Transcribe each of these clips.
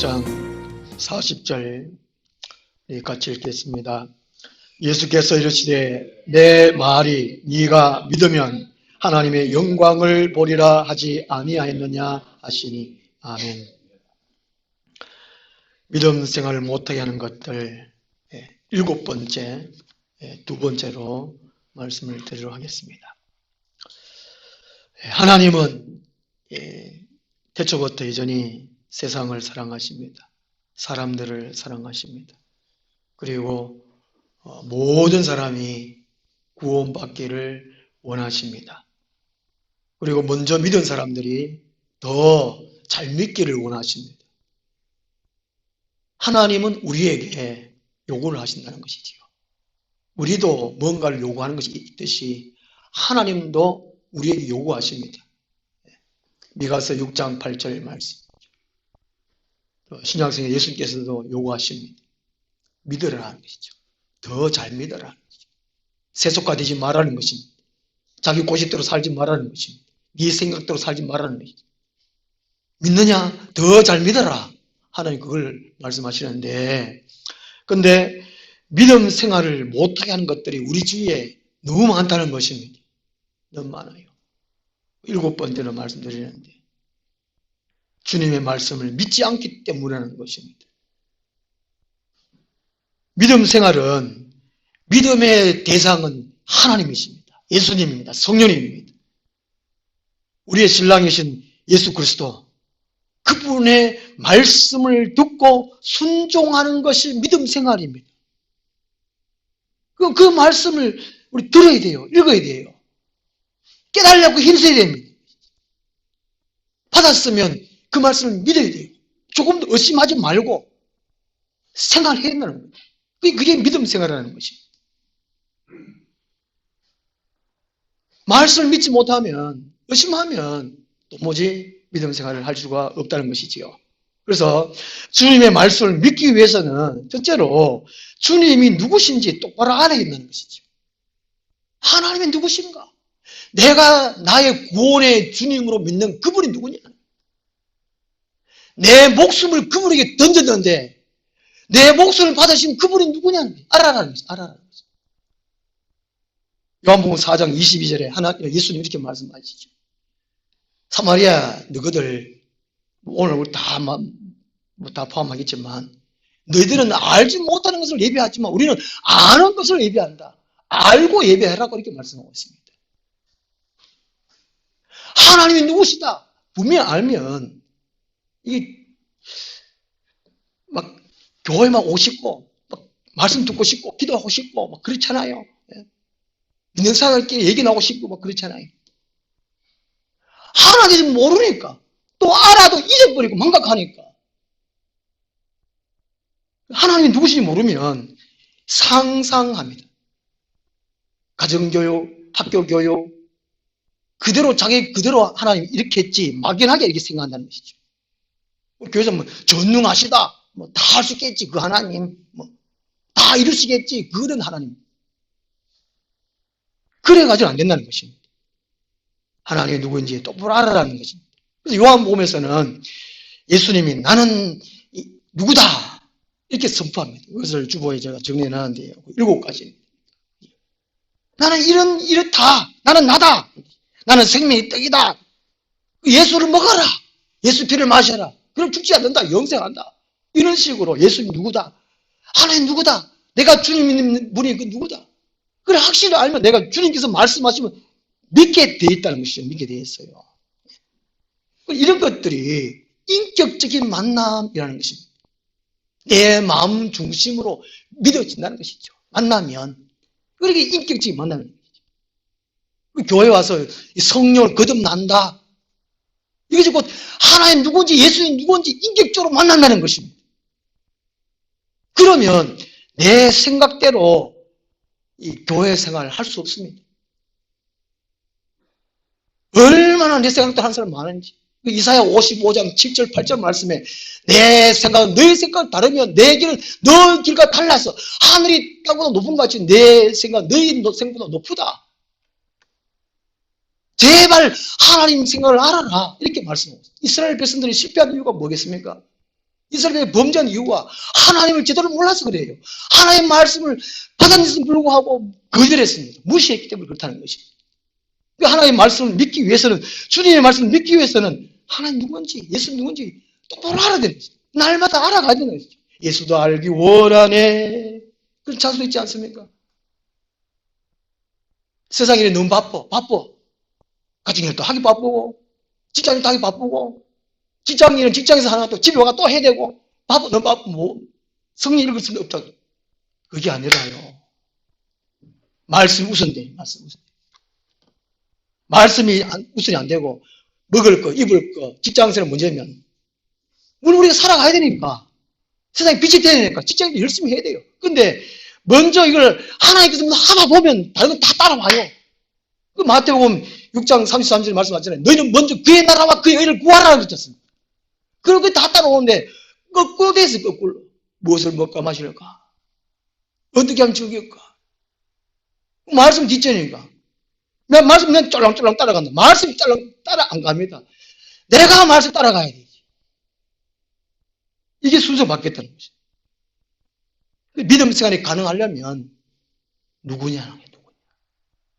6장 40절 같이 읽겠습니다. 예수께서 이르시되 내 말이 네가 믿으면 하나님의 영광을 보리라 하지 아니하였느냐 하시니 아멘. 믿음 생활을 못하게 하는 것들 7번째, 두 번째로 말씀을 드리도록 하겠습니다. 하나님은 태초부터 여전히 세상을 사랑하십니다. 사람들을 사랑하십니다. 그리고 모든 사람이 구원받기를 원하십니다. 그리고 먼저 믿은 사람들이 더 잘 믿기를 원하십니다. 하나님은 우리에게 요구를 하신다는 것이지요. 우리도 뭔가를 요구하는 것이 있듯이 하나님도 우리에게 요구하십니다. 미가서 6장 8절 말씀. 신약성에 예수님께서도 요구하십니다. 믿으라는 것이죠. 더 잘 믿으라는 것이죠. 세속화되지 말라는 것입니다. 자기 고집대로 살지 말라는 것입니다. 네 생각대로 살지 말라는 것이죠. 믿느냐? 더 잘 믿어라. 하나님 그걸 말씀하시는데, 근데 믿음 생활을 못하게 하는 것들이 우리 주위에 너무 많다는 것입니다. 너무 많아요. 7번째로 말씀드리는데, 주님의 말씀을 믿지 않기 때문이라는 것입니다. 믿음 생활은, 믿음의 대상은 하나님이십니다. 예수님입니다. 성령님입니다. 우리의 신랑이신 예수 그리스도, 그분의 말씀을 듣고 순종하는 것이 믿음 생활입니다. 그 말씀을 우리 들어야 돼요. 읽어야 돼요. 깨달으려고 힘써야 됩니다. 받았으면 그 말씀을 믿어야 돼요. 조금도 의심하지 말고 생활해야 된다는 거예요. 그게 믿음 생활이라는 것입니다. 말씀을 믿지 못하면, 의심하면 도무지 믿음 생활을 할 수가 없다는 것이지요. 그래서 주님의 말씀을 믿기 위해서는 첫째로 주님이 누구신지 똑바로 알아야 된다는 것이죠. 하나님이 누구신가? 내가 나의 구원의 주님으로 믿는 그분이 누구냐? 내 목숨을 그분에게 던졌는데 내 목숨을 받으신 그분이 누구냐? 알아라는 것이죠. 알아라는 것이죠. 요한복음 4장 22절에 예수님 이렇게 말씀하시죠. 사마리아 너희들 오늘 우리 다 포함하겠지만 너희들은 알지 못하는 것을 예배하지만 우리는 아는 것을 예배한다. 알고 예배하라고 이렇게 말씀하고 있습니다. 하나님이 누구시다. 분명히 알면 이게 막 교회만 오고 싶고 막 말씀 듣고 싶고 기도하고 싶고 막 그렇잖아요. 믿는 사람들끼리 얘기 나오고 싶고 막 그렇잖아요. 하나님은 모르니까 또 알아도 잊어버리고 망각하니까 하나님이 누구신지 모르면 상상합니다. 가정교육, 학교교육 그대로 자기 그대로 하나님 이렇게 했지 막연하게 이렇게 생각한다는 것이죠. 우리 교회에서 뭐 전능하시다 뭐 다 할 수 있겠지 그 하나님 뭐 다 이루시겠지 그런 하나님 그래가지고 안 된다는 것입니다. 하나님이 누구인지 똑바로 알아라는 것입니다. 그래서 요한복음에서는 예수님이 나는 누구다 이렇게 선포합니다. 이것을 주보에 제가 정리해놨는데요. 7가지. 나는 이렇다. 나는 나다. 나는 생명의 떡이다. 예수를 먹어라. 예수 피를 마셔라. 그럼 죽지 않는다. 영생한다. 이런 식으로 예수님 누구다. 하나님 누구다. 내가 주님 믿는 분이 그 누구다. 그래 확실히 알면 내가 주님께서 말씀하시면 믿게 돼 있다는 것이죠. 믿게 돼 있어요. 이런 것들이 인격적인 만남이라는 것입니다. 내 마음 중심으로 믿어진다는 것이죠. 만나면 그렇게 인격적인 만남이라는 것이죠. 교회 와서 성령을 거듭난다. 이것이 곧 하나님 누군지 예수님 누군지 인격적으로 만난다는 것입니다. 그러면 내 생각대로 이 교회 생활을 할 수 없습니다. 얼마나 내 생각대로 하는 사람 많은지. 이사야 55장 7절 8절 말씀에 내 생각은 너의 생각은 다르면 내 길은 너의 길과 달라서 하늘이 땅보다 높은 것 같이 내 생각은 너의 생각보다 높다. 제발 하나님 생각을 알아라 이렇게 말씀하고 있어요. 이스라엘 백성들이 실패한 이유가 뭐겠습니까? 이스라엘이 범죄한 이유가 하나님을 제대로 몰라서 그래요. 하나님의 말씀을 받았음에도 불구하고 거절했습니다. 무시했기 때문에 그렇다는 것입니다. 하나님의 말씀을 믿기 위해서는, 주님의 말씀을 믿기 위해서는 하나님 누군지, 예수 누군지 똑바로 알아야 되는 것입니다. 날마다 알아가야 되는 것이죠. 예수도 알기 원하네. 그런 자수도 있지 않습니까? 세상에 너무 바빠. 가정일도 하기 바쁘고, 직장일도 하기 바쁘고, 직장일은 직장에서 하나 또 집에 와가 또 해야 되고, 너무 바쁘고, 뭐, 성령 읽을 수는 없다. 그게 아니라요. 말씀이 우선돼, 말씀 우선. 말씀이 우선이 안 되고, 먹을 거, 입을 거, 직장생활 문제면, 우리가 살아가야 되니까, 세상에 빛이 되야 되니까, 직장일 열심히 해야 돼요. 근데, 먼저 이걸 하나님께서 하다 보면, 다른 건 다 따라와요. 그 마태복음 6장 33절 말씀하셨잖아요. 너희는 먼저 그의 나라와 그의 의를 구하라 그랬잖습니다. 그리고 그게 다 따라오는데, 거꾸로 돼 있어요, 거꾸로. 무엇을 먹까 마실까? 어떻게 하면 죽일까? 말씀 뒷전이니까. 말씀 그냥 쫄랑쫄랑 따라간다. 말씀이 쫄랑 따라 안 갑니다. 내가 말씀 따라가야 되지. 이게 순서 받겠다는 것이죠. 믿음 생활이 가능하려면 누구냐?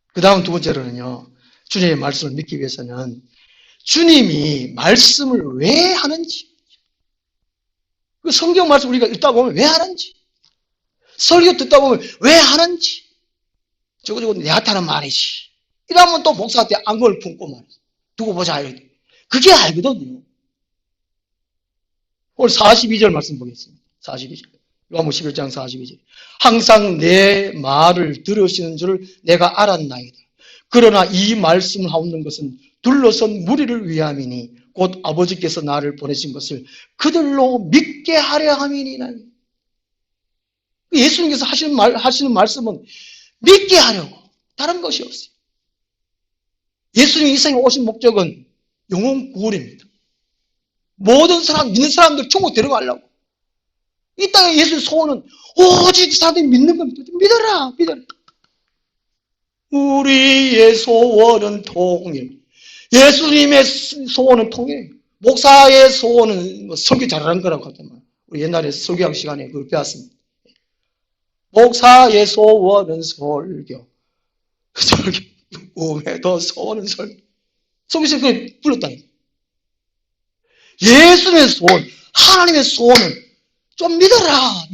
그 다음 두 번째로는요, 주님의 말씀을 믿기 위해서는 주님이 말씀을 왜 하는지, 그 성경 말씀 우리가 읽다 보면 왜 하는지, 설교 듣다 보면 왜 하는지, 저거 내한테 하는 말이지. 이러면 또 목사한테 안골 품고 말이지. 두고 보자. 그게 알거든요. 오늘 42절 말씀 보겠습니다. 42절. 요한복음 11장 42절. 항상 내 말을 들으시는 줄을 내가 알았나이다. 그러나 이 말씀을 하옵는 것은 둘러선 무리를 위함이니 곧 아버지께서 나를 보내신 것을 그들로 믿게 하려 함이니라. 예수님께서 하시는 말씀은 믿게 하려고, 다른 것이 없어요. 예수님이 이 세상에 오신 목적은 영혼 구원입니다. 모든 사람, 믿는 사람들 천국 데려가려고. 이 땅에 예수의 소원은 오직 사람들이 믿는 겁니다. 믿어라. 우리의 소원은 통일. 예수님의 소원은 통일. 목사의 소원은 설교 잘하는 거라고 하더만. 우리 옛날에 설교학 시간에 그걸 배웠습니다. 목사의 소원은 설교. 꿈에도 소원은 설교. 설교에서 그걸 불렀다니까. 예수님의 소원, 하나님의 소원은 좀 믿어라.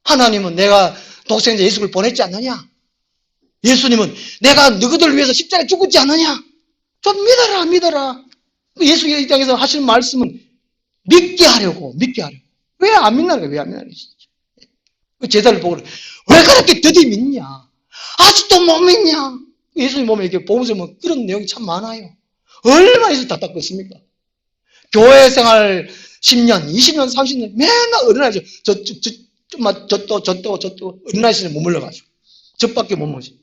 하나님은 내가 독생자 예수를 보냈지 않느냐? 예수님은 내가 너희들 위해서 십자가에 죽었지 않느냐? 좀 믿어라. 예수의 입장에서 하시는 말씀은 믿게 하려고. 왜 안 믿나는 거야? 왜 안 믿나는 거야? 제자를 보고 왜 그렇게 더디 믿냐? 아직도 못 믿냐? 예수님 보면 이렇게 보면서 뭐 그런 내용이 참 많아요. 얼마나 예수 답답했습니까? 교회 생활 10년, 20년, 30년 맨날 어린아이죠. 어린아이들이 머물러가지고 저밖에 못 모시.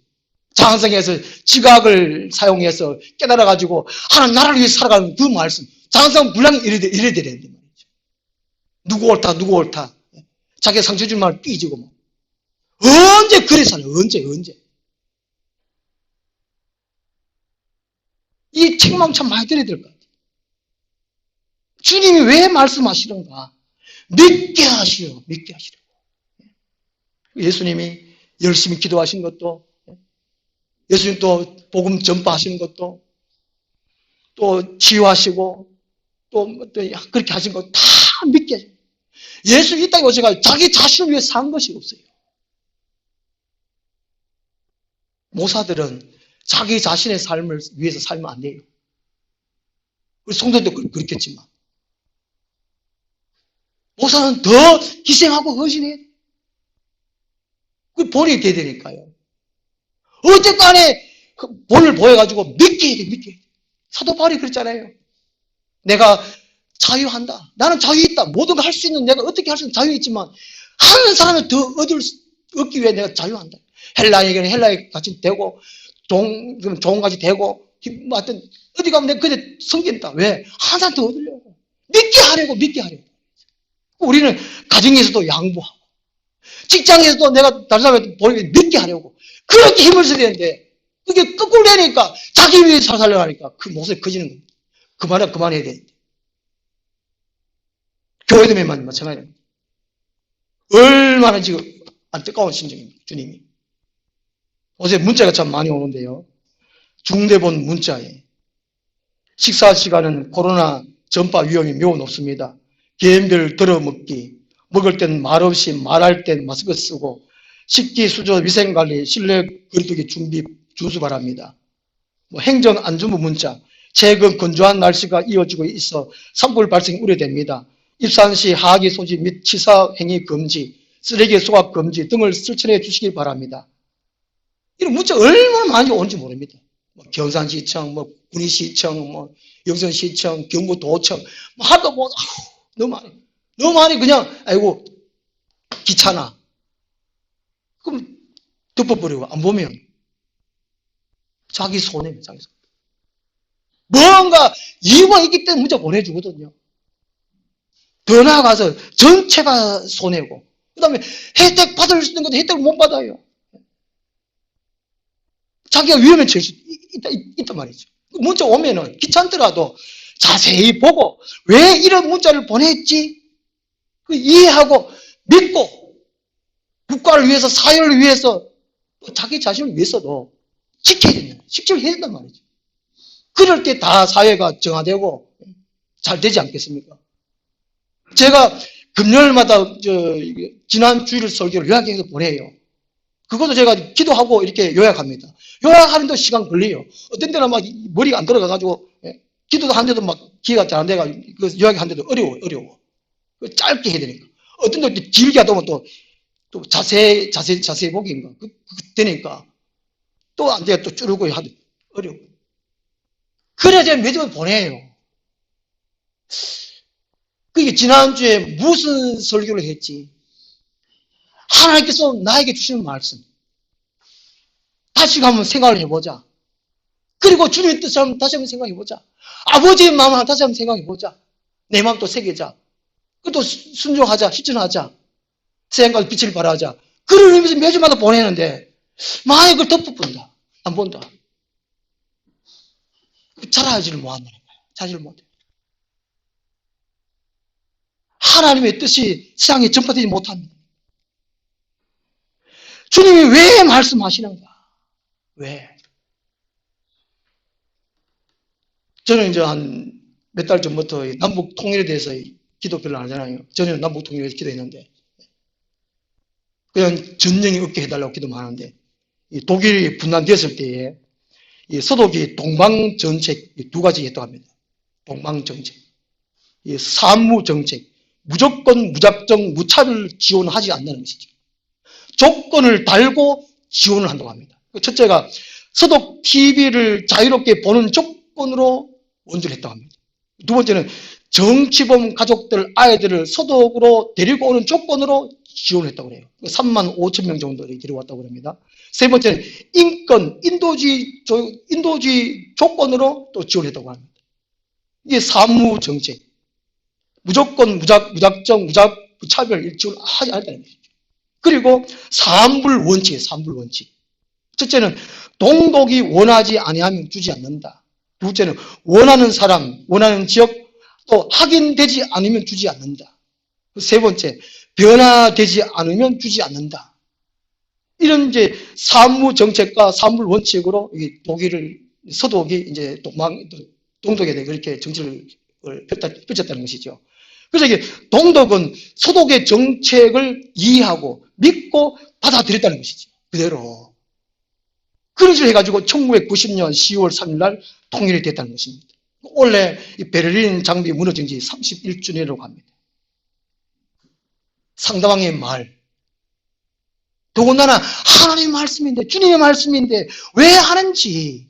장성에서 지각을 사용해서 깨달아가지고 하나님 나라를 위해서 살아가는 그 말씀. 장성 분량이 이래 되는데 말이죠. 누구 옳다. 자기 상처 줄 말 삐지고 뭐. 언제 그래 살아요? 언제? 이 책망 참 많이 들어야 될 것 같아요. 주님이 왜 말씀하시는가? 믿게 하시려고. 예수님이 열심히 기도하신 것도, 예수님 또 복음 전파하시는 것도, 또 치유하시고, 또 그렇게 하신 것 다 믿게 하시고. 예수 이 땅에 오셔서 자기 자신을 위해 산 것이 없어요. 모사들은 자기 자신의 삶을 위해서 살면 안 돼요. 우리 성도도 그렇겠지만. 모사는 더 희생하고 헌신해. 그 본이 돼야 되니까요. 어쨌간에 본을 보여가지고 믿게 해야 돼. 사도 바울이 그랬잖아요. 내가 자유한다. 나는 자유 있다. 모든 걸 할 수 있는 내가 어떻게 할 수 있는 자유 있지만 하는 사람을 더 얻기 위해 내가 자유한다. 헬라에게는 헬라에 같이 되고 종같이 되고 하여튼 어디 가면 내가 그때 섬긴다. 왜? 한 사람 더 얻으려고. 믿게 하려고. 우리는 가정에서도 양보하고 직장에서도 내가 다른 사람한테 보이게 믿게 하려고 그렇게 힘을 써야 되는데 그게 거꾸로 되니까 자기 위해 살려고 하니까 그 모습이 커지는 겁니다. 그만해야 되는데. 교회됨에만 마찬가지입니다. 얼마나 지금 안타까운 심정입니다. 주님이. 어제 문자가 참 많이 오는데요. 중대본 문자에 식사 시간은 코로나 전파 위험이 매우 높습니다. 개인별 들어먹기, 먹을 땐 말없이 말할 땐 마스크 쓰고 식기, 수저, 위생관리, 실내 거리두기 준비 준수 바랍니다. 행정안전부 문자, 최근 건조한 날씨가 이어지고 있어 산불 발생 우려됩니다. 입산 시 하기 소지 및 치사 행위 금지, 쓰레기 소각 금지 등을 실천해 주시기 바랍니다. 이런 문자 얼마나 많이 오는지 모릅니다. 경산시청, 군위시청, 영천시청, 경부도청, 하도 너무 많이. 너무 많이 그냥, 아이고, 귀찮아. 그럼 덮어버리고 안 보면 자기 손해입니다, 자기 손해. 뭔가 이유가 있기 때문에 문자 보내주거든요. 더 나아가서 전체가 손해고, 그 다음에 혜택 받을 수 있는 건데 혜택을 못 받아요. 자기가 위험에 처할 수 있단 말이죠. 문자 오면은 귀찮더라도 자세히 보고 왜 이런 문자를 보냈지? 이해하고 믿고 국가를 위해서 사회를 위해서 자기 자신을 위해서도 지켜야 된다. 실천을 해야 된단 말이죠. 그럴 때 다 사회가 정화되고 잘 되지 않겠습니까? 제가 금요일마다 지난 주일 설교를 요약해서 보내요. 그것도 제가 기도하고 이렇게 요약합니다. 요약하는데 시간 걸려요. 어떤 때는 막 머리가 안 들어가가지고, 기도도 하는데도 막 기회가 잘 안 돼가지고, 요약하는데도 어려워. 짧게 해야 되니까. 어떤 때 길게 하다 보면 또 자세히 보기인가. 되니까. 또 안 돼, 또 줄고 하도 어려워. 그래야 제가 매주 보내요. 그게 지난주에 무슨 설교를 했지? 하나님께서 나에게 주시는 말씀. 다시 한번 생각을 해보자. 그리고 주님의 뜻을 한번 다시 한번 생각해보자. 아버지의 마음을 다시 한번 생각해보자. 내 마음 또 새기자. 또 순종하자, 실천하자. 생각과 빛을 발하자. 그런 의미에서 매주마다 보내는데 만약에 그걸 덮어본다. 안 본다. 잘하지를 못한다는 거예요. 잘하지를 못해. 하나님의 뜻이 세상에 전파되지 못합니다. 주님이 왜 말씀하시는가? 왜? 저는 이제 한 몇 달 전부터 남북 통일에 대해서 기도 별로 안 하잖아요. 저는 남북 통일에 대해서 기도했는데, 그냥 전쟁이 없게 해달라고 기도만 하는데, 독일이 분단되었을 때에 서독이 동방정책 두 가지 했다고 합니다. 동방정책, 산무정책, 무조건 무작정 무차별 지원하지 않는 것이죠. 조건을 달고 지원을 한다고 합니다. 첫째가 서독 TV를 자유롭게 보는 조건으로 원조를 했다고 합니다. 두 번째는 정치범 가족들 아이들을 서독으로 데리고 오는 조건으로 지원을 했다고 해요. 3만 5천 명 정도를 데려왔다고 합니다. 세 번째는 인권, 인도주의 조건으로 또 지원했다고 합니다. 이게 산무정책, 무조건 무작정 무차별 지원하지 않았다는 것이죠. 그리고 산불 원칙. 첫째는 동독이 원하지 아니하면 주지 않는다. 둘째는 원하는 사람, 원하는 지역, 또 확인되지 않으면 주지 않는다. 세 번째, 변화되지 않으면 주지 않는다. 이런 이제 산무 정책과 산불 원칙으로 서독이 이제 동독에 그렇게 정책을 펼쳤다는 것이죠. 그래서 이게 동독은 서독의 정책을 이해하고 믿고 받아들였다는 것이죠. 그대로. 그런 식으로 해가지고 1990년 10월 3일 날 통일이 됐다는 것입니다. 원래 베를린 장벽이 무너진 지 31주년이라고 합니다. 상대방의 말. 더군다나 하나님의 말씀인데, 주님의 말씀인데 왜 하는지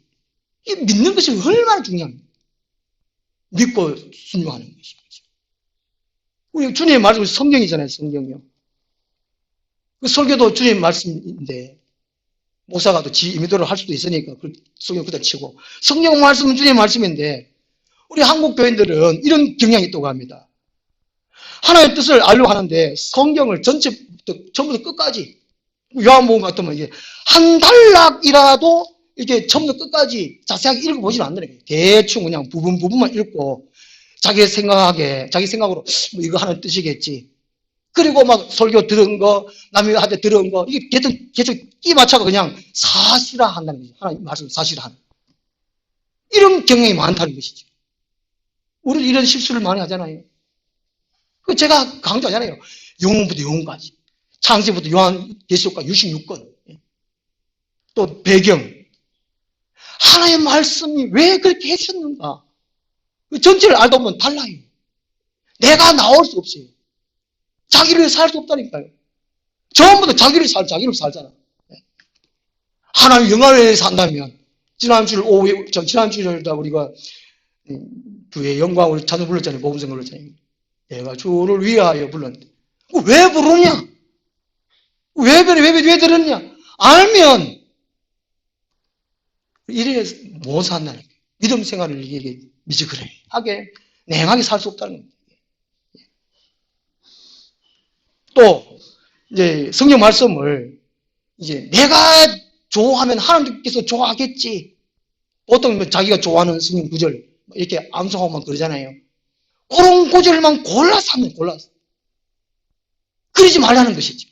믿는 것이 얼마나 중요합니다. 믿고 순종하는 것입니다. 우리 주님의 말씀은 성경이잖아요, 성경이요. 그 설교도 주님의 말씀인데 목사가 또 지 임의대로 할 수도 있으니까 성경 그대로 치고, 성경 말씀은 주님의 말씀인데 우리 한국 교인들은 이런 경향이 있다고 합니다. 하나님의 뜻을 알려고 하는데 성경을 전부터 끝까지, 요한복음 같으면 이게 한 단락이라도 이렇게 처음부터 끝까지 자세하게 읽어보지는 않는다는 거예요. 대충 그냥 부분만 읽고 자기 생각으로 뭐 이거 하는 뜻이겠지. 그리고 막 설교 들은 거, 남이 한테 들은 거, 이게 계속 끼 맞춰가 그냥 사실화 한다는 거죠. 하나님 말씀 사실화. 이런 경향이 많다는 것이죠. 우리 이런 실수를 많이 하잖아요. 그 제가 강조하잖아요. 영혼부터 영혼까지. 창세부터 요한계시록까지 66권. 또 배경. 하나님의 말씀이 왜 그렇게 해주셨는가? 그 전체를 알다 보면 달라요. 내가 나올 수 없어요. 자기를 위해 살 수 없다니까요. 처음부터 자기를 살잖아. 하나님 영광을 위해 산다면, 지난주에 우리가 주의 영광을 찬송 불렀잖아요. 복음성 불렀잖아요. 내가 주를 위하여 불렀는데. 왜 부르냐? 왜 들었냐? 알면, 이래 못 산다는 거예요. 믿음 생활을 이게 미지근하게, 냉하게 살 수 없다는 거예요. 또, 이제 성경 말씀을, 이제 내가 좋아하면 하나님께서 좋아하겠지. 보통 자기가 좋아하는 성경 구절, 이렇게 암송하고만 그러잖아요. 그런 구절만 골라서 하면 골라서. 그러지 말라는 것이죠.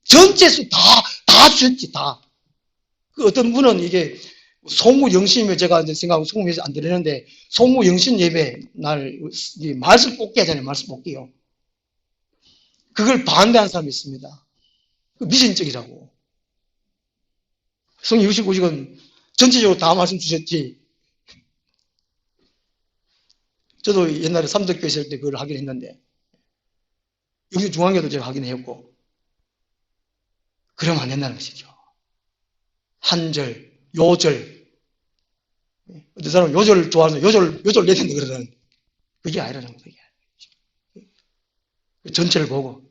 전체 수 다 주셨지, 다. 그 어떤 분은 이게 송구영신이면 제가 이제 생각하고 송구영신 안 드리는데, 송구영신 예배 날, 말씀 뽑기 하잖아요, 말씀 뽑기요. 그걸 반대하는 사람이 있습니다. 미신적이라고. 성경 69식은 전체적으로 다 말씀 주셨지. 저도 옛날에 삼덕교회 있을 때 그걸 하긴 했는데, 여기 중앙교도 제가 하긴 했고, 그러면 안 된다는 것이죠. 한 절, 요절. 어떤 사람은 요절 좋아해서 요절 내야 된다 그러는, 그게 아니라는 거예요. 전체를 보고,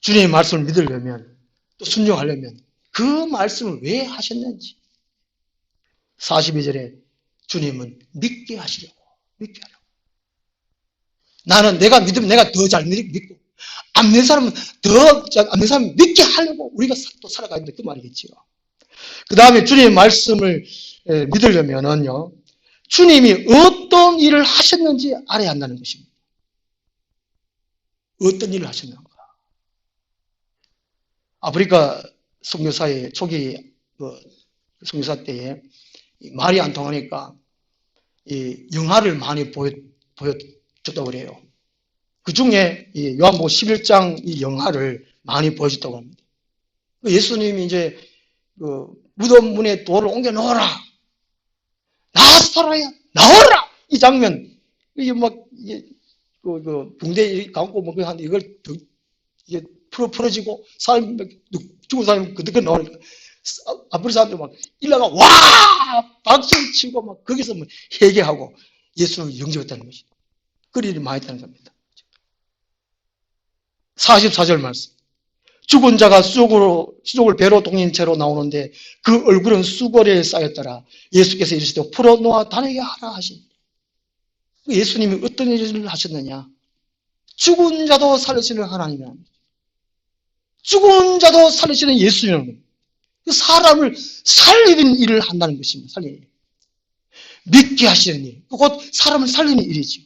주님의 말씀을 믿으려면, 또 순종하려면, 그 말씀을 왜 하셨는지. 42절에 주님은 믿게 하시려고. 나는 내가 믿으면 내가 더 잘 믿고, 안 믿는 사람은 안 믿는 사람은 믿게 하려고 우리가 또 살아가야 된다. 그 말이겠지요. 그 다음에 주님의 말씀을 믿으려면은요, 주님이 어떤 일을 하셨는지 알아야 한다는 것입니다. 어떤 일을 하셨는가. 아프리카 선교사의 초기 선교사 때에 말이 안 통하니까 이 영화를 많이 보여줬다고 그래요. 그 중에 요한복음 11장 이 영화를 많이 보여줬다고 합니다. 예수님이 이제 그 무덤 문에 돌을 옮겨 놓으라. 나사로야 나오라. 이 장면 이게 막 이게 붕대 감고 뭐 한 이걸 이게 풀어지고 사람 죽은 사람이 그득 나오니까 아프리 사람들 막 일나가 와 박수 치고 막 거기서 뭐 회개하고 예수를 영접했다는 것이 그 일이 많이 있다는 겁니다. 44절 말씀. 죽은 자가 수족을 배로 동인 채로 나오는데 그 얼굴은 수고리에 쌓였더라. 예수께서 이르시되 풀어놓아 다니게 하라 하시니. 예수님이 어떤 일을 하셨느냐? 죽은 자도 살리시는 하나님이라는 거죠. 죽은 자도 살리시는 예수님이라는 거예요. 사람을 살리는 일을 한다는 것입니다. 살리는 일. 믿게 하시는 일. 곧 사람을 살리는 일이죠.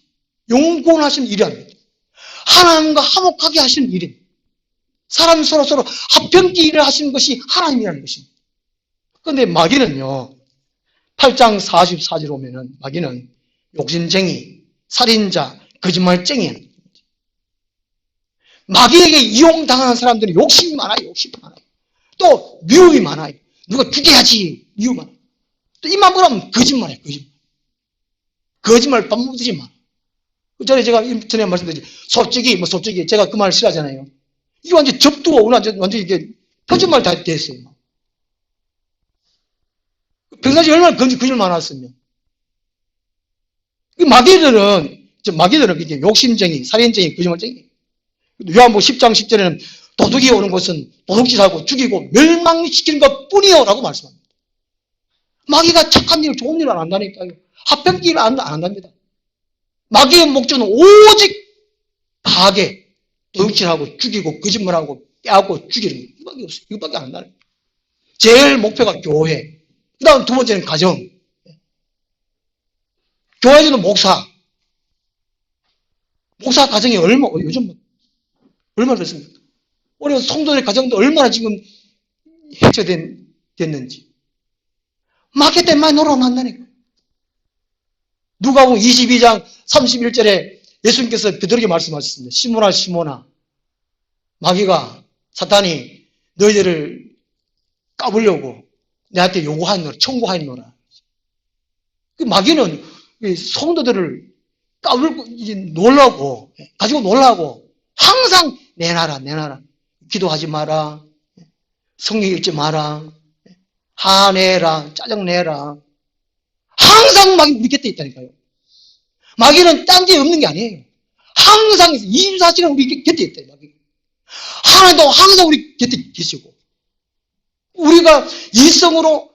영권하시는 일이 아닙니다. 하나님과 화목하게 하시는 일입니다. 사람 서로 합병기 일을 하시는 것이 하나님이라는 것입니다. 그런데 마귀는요, 8장 44절 오면은 마귀는 욕심쟁이, 살인자, 거짓말쟁이. 마귀에게 이용당하는 사람들은 욕심이 많아요. 또 미움이 많아요. 누가 죽여야지 미움 많아요. 또 입만 벌하면 거짓말해요. 거짓말 밥 먹듯이 많아요. 전에 제가 전에 말씀드렸지 솔직히 제가 그 말 싫어하잖아요. 이게 완전 접두가 완전 이게 거짓말 다 됐어요. 평상시 얼마나 거짓말 많았으면. 마귀들은 이게 욕심쟁이, 살인쟁이, 거짓말쟁이. 요한복음 10장 10절에는 도둑이 오는 것은 도둑질하고 죽이고 멸망시키는 것 뿐이요 라고 말씀합니다. 마귀가 착한 일, 좋은 일을 안 한다니까요. 합병기 일을 안 한답니다. 마귀의 목적은 오직 파괴, 도둑질하고 죽이고 거짓말하고 빼앗고 죽이는 거. 이거밖에 없어요. 이거밖에 안 한다는 거예요. 제일 목표가 교회. 그 다음 두 번째는 가정. 교회에서는 목사. 목사 가정이 요즘 얼마나 됐습니까? 우리 성도의 가정도 얼마나 지금 해체됐는지. 마귀 때문에 많이 놀아난다니까. 누가복음 22장 31절에 예수님께서 베드로에게 말씀하셨습니다. 시몬아, 시몬아, 마귀가, 사탄이 너희들을 까불려고 내한테 요구하노라, 청구하노라. 그 마귀는 성도들을 까불고, 놀라고, 가지고 놀라고, 항상 내놔라, 내놔라. 기도하지 마라. 성경 읽지 마라. 화내라, 짜증내라. 항상 마귀 우리 곁에 있다니까요. 마귀는 딴 데 없는 게 아니에요. 항상 24시간 우리 곁에 있대요, 마귀. 하나도 항상 우리 곁에 계시고. 우리가 이성으로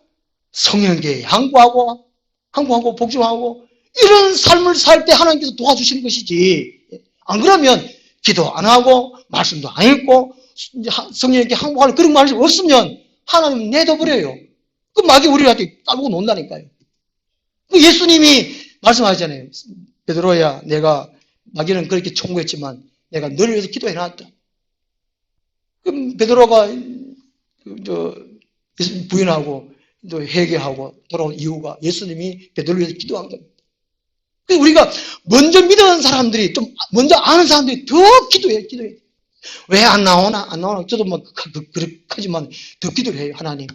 성령께 항구하고 복종하고 이런 삶을 살 때 하나님께서 도와주시는 것이지. 안 그러면 기도 안 하고 말씀도 안 읽고 성령께 항구하는 그런 말씀 없으면 하나님 내둬버려요. 그 마귀 우리한테 까불고 논다니까요. 예수님이 말씀하셨잖아요. 베드로야, 내가 마귀는 그렇게 청구했지만 내가 너를 위해서 기도해놨다. 그럼 베드로가 부인하고 또 회개하고 돌아온 이유가 예수님이 베드로를 위해서 기도한 겁니다. 우리가 먼저 믿는 사람들이, 좀 먼저 아는 사람들이 더 기도해. 왜 안 나오나? 저도 뭐 그렇지만 더 기도를 해요, 하나님.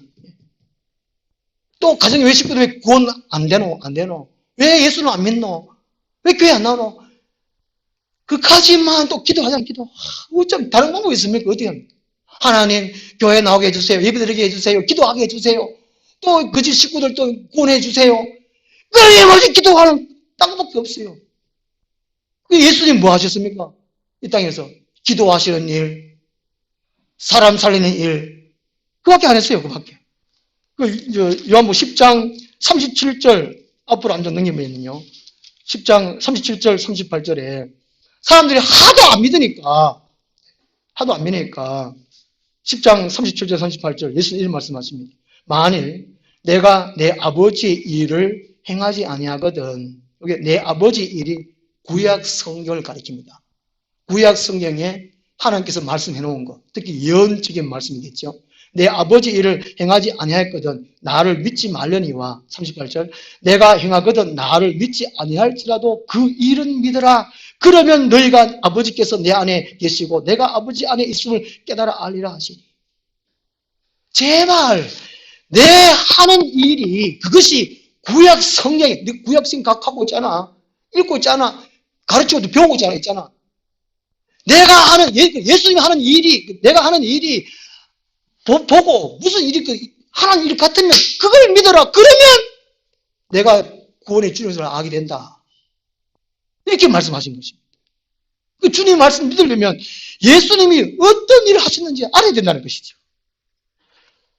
또 가정의 외식구도 왜 구원 안 되노? 왜 예수는 안 믿노? 왜 교회 안 나오노? 그까지만 또 기도하자면 기도. 어쩜 다른 방법이 있습니까? 어떻게 합니까? 하나님, 교회 나오게 해주세요. 예배드리게 해주세요. 기도하게 해주세요. 또 그 집 식구들 또 구원해 주세요. 끊임없이 기도하는 땅밖에 없어요. 예수님 뭐 하셨습니까? 이 땅에서 기도하시는 일, 사람 살리는 일, 그밖에 안 했어요. 그밖에. 요한복음 10장 37절 앞으로 앉아 넘기면요. 10장 37절 38절에 사람들이 하도 안 믿으니까 10장 37절 38절 예수님 이런 말씀하십니다. 만일 내가 내 아버지의 일을 행하지 아니하거든. 여기 내 아버지 일이 구약 성경을 가리킵니다. 구약 성경에 하나님께서 말씀해 놓은 것, 특히 예언적인 말씀이겠죠. 내 아버지 일을 행하지 아니하였거든 나를 믿지 말려니와 38절 내가 행하거든 나를 믿지 아니할지라도 그 일은 믿으라. 그러면 너희가 아버지께서 내 안에 계시고 내가 아버지 안에 있음을 깨달아 알리라 하시니. 제발 내 하는 일이 그것이 구약 성경에 구약 성경 갖고 있잖아. 읽고 있잖아. 가르치고도 배우고 있잖아. 내가 하는 예수님이 하는 일이 내가 하는 일이 보고 무슨 일이 하나님 일 같으면 그걸 믿어라. 그러면 내가 구원의 주님을 알게 된다. 이렇게 말씀하신 것입니다. 주님 말씀 믿으려면 예수님이 어떤 일을 하셨는지 알아야 된다는 것이죠.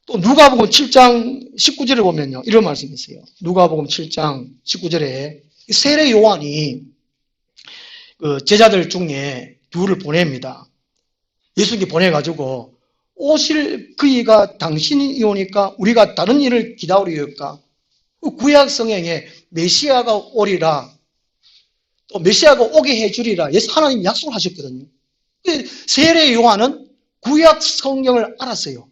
또 누가복음 7장 19절에 보면요. 이런 말씀이 있어요. 누가복음 7장 19절에 세례 요한이 제자들 중에 둘을 보냅니다. 예수님께 보내가지고 오실 그이가 당신이 오니까 우리가 다른 일을 기다리올까? 구약 성경에 메시아가 오리라. 또 메시아가 오게 해주리라. 하나님 약속을 하셨거든요. 세례 요한은 구약 성경을 알았어요.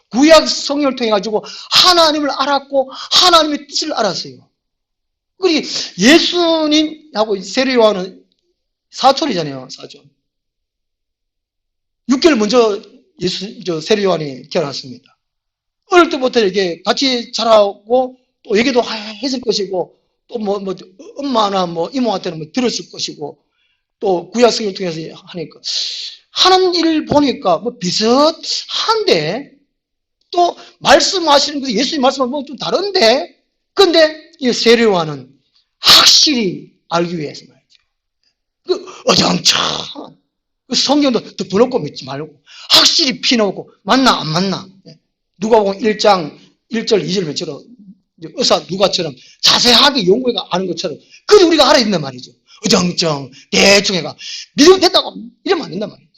구약 성경을 통해 가지고 하나님을 알았고 하나님의 뜻을 알았어요. 그리고 예수님하고 세례 요한은 사촌이잖아요. 사촌. 6개월 먼저 세례 요한이 태어났습니다. 어릴 때부터 이렇게 같이 자라고 또 얘기도 했을 것이고 또 엄마나 이모한테는 들었을 것이고 또 구약 성경을 통해서 하니까 하는 일을 보니까 비슷한데 또 말씀하시는 거 예수님 말씀하면 좀 다른데 근데 이 세례 요한은 확실히 알기 위해서 말이죠. 어정쩡한 성경도 덮어놓고 믿지 말고 확실히 피놓고 맞나 안 맞나 누가복음 1장 1절 2절 몇처럼 의사 누가처럼 자세하게 연구해가 아는 것처럼 그걸 우리가 알아야 된단 말이죠. 어정쩡 대충 해가 믿으면 됐다고 이러면 안 된단 말이죠.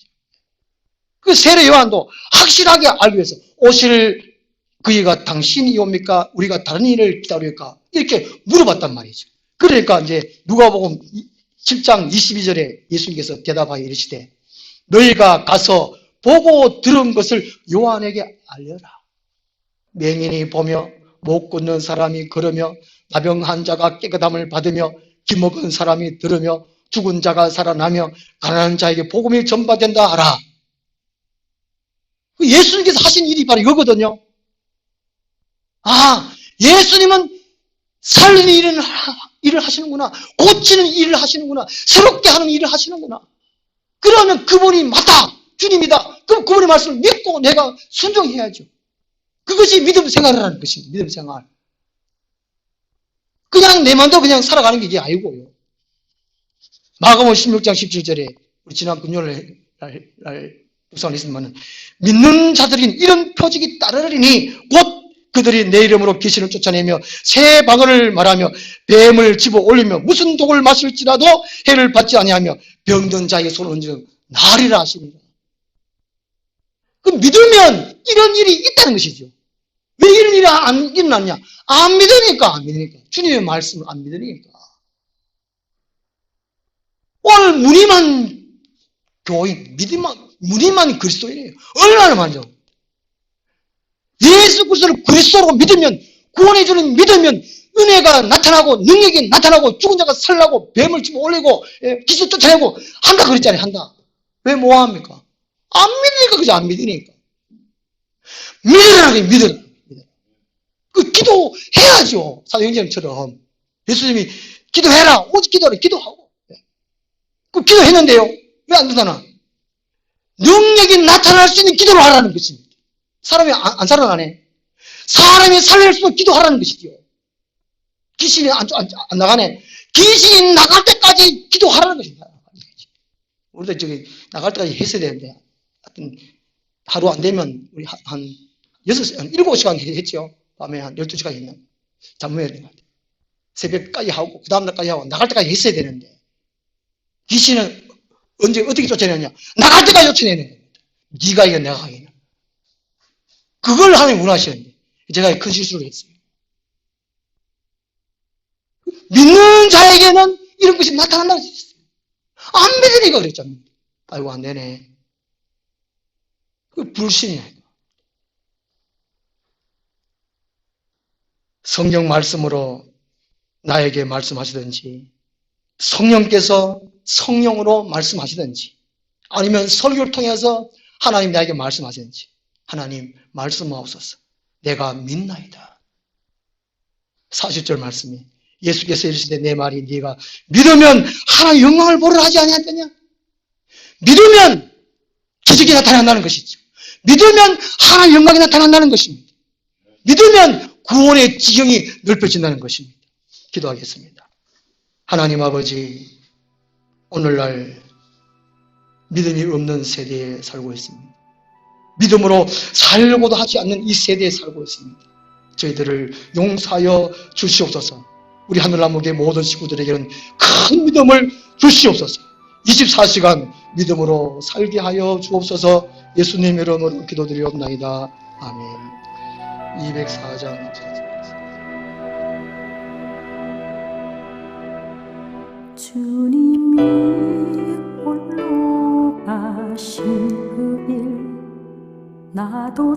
그 세례 요한도 확실하게 알기 위해서 오실 그이가 당신이 옵니까? 우리가 다른 일을 기다릴까? 이렇게 물어봤단 말이죠. 그러니까 이제 누가복음 7장 22절에 예수님께서 대답하여 이르시되 너희가 가서 보고 들은 것을 요한에게 알려라. 맹인이 보며 못 걷는 사람이 걸으며 나병한 자가 깨끗함을 받으며 기먹은 사람이 들으며 죽은 자가 살아나며 가난한 자에게 복음이 전파된다 하라. 예수님께서 하신 일이 바로 이거거든요. 아, 예수님은 살리는 일을 하시는구나. 고치는 일을 하시는구나. 새롭게 하는 일을 하시는구나. 그러면 그분이 맞다. 주님이다. 그럼 그분의 말씀을 믿고 내가 순종해야죠. 그것이 믿음 생활이라는 것입니다. 믿음 생활. 그냥 내 맘대로 그냥 살아가는 게 이게 아니고요. 마가복음 16장 17절에 우리 지난 금요일 날 묵상을 했으면 믿는 자들인 이런 표적이 따르리니 곧 그들이 내 이름으로 귀신을 쫓아내며 새 방언을 말하며 뱀을 집어 올리며 무슨 독을 마실지라도 해를 받지 아니하며 병든 자에게 손을 얹으며 나으리라 하시니라. 그 믿으면 이런 일이 있다는 것이죠. 왜 이런 일이 안 일어났냐? 안 믿으니까. 주님의 말씀을 안 믿으니까. 오늘 무늬만 교인, 무늬만 그리스도인이에요. 얼마나 많죠? 예수 그리스도를 그리스도로 믿으면, 구원해주는 믿으면 은혜가 나타나고 능력이 나타나고 죽은 자가 살라고 뱀을 집어 올리고 기술 쫓아내고 한다 그랬잖아요. 한다. 왜 뭐합니까? 안 믿으니까 그죠? 안 믿으니까. 믿으라. 그 기도해야죠. 사도행전처럼 예수님이 기도해라. 오직 기도하고. 그 기도했는데요. 왜 안 되나? 능력이 나타날 수 있는 기도를 하라는 것입니다. 사람이 안 살아나네. 사람이 살릴 수 있는 기도하라는 것이죠. 귀신이 안 나가네. 귀신이 나갈 때까지 기도하라는 것입니다. 우리도 저기 나갈 때까지 했어야 되는데 하여튼 하루 안 되면 우리 한 7시간 했죠. 밤에 한 12시간 했나? 잠 못 해야 되는 것 같아요. 새벽까지 하고 그 다음날까지 하고 나갈 때까지 했어야 되는데 귀신은 어떻게 쫓아내느냐? 나갈 때까지 쫓아내는 겁니다. 네가 이겨 내가 하겠냐? 그걸 하나님 원하시는데 제가 큰 실수를 했어요. 믿는 자에게는 이런 것이 나타난다고 했어요. 안 믿으니까 그랬잖아요. 아이고 안 되네. 그 불신이야. 성경 말씀으로 나에게 말씀하시든지 성령께서 성령으로 말씀하시든지 아니면 설교를 통해서 하나님 나에게 말씀하시든지 하나님 말씀하옵소서. 내가 믿나이다. 40절 말씀이 예수께서 이르시되 내 말이 네가 믿으면 하나님의 영광을 보러 하지 아니하겠느냐? 믿으면 기적이 나타난다는 것이죠. 믿으면 하나님의 영광이 나타난다는 것입니다. 믿으면 구원의 지경이 넓혀진다는 것입니다. 기도하겠습니다. 하나님 아버지, 오늘날 믿음이 없는 세대에 살고 있습니다. 믿음으로 살려고도 하지 않는 이 세대에 살고 있습니다. 저희들을 용서하여 주시옵소서. 우리 하늘나무교회 모든 식구들에게는 큰 믿음을 주시옵소서. 24시간 믿음으로 살게 하여 주옵소서. 예수님 이름으로 기도드리옵나이다. 아멘. 204장 주님이 홀로 가신 그 일 나도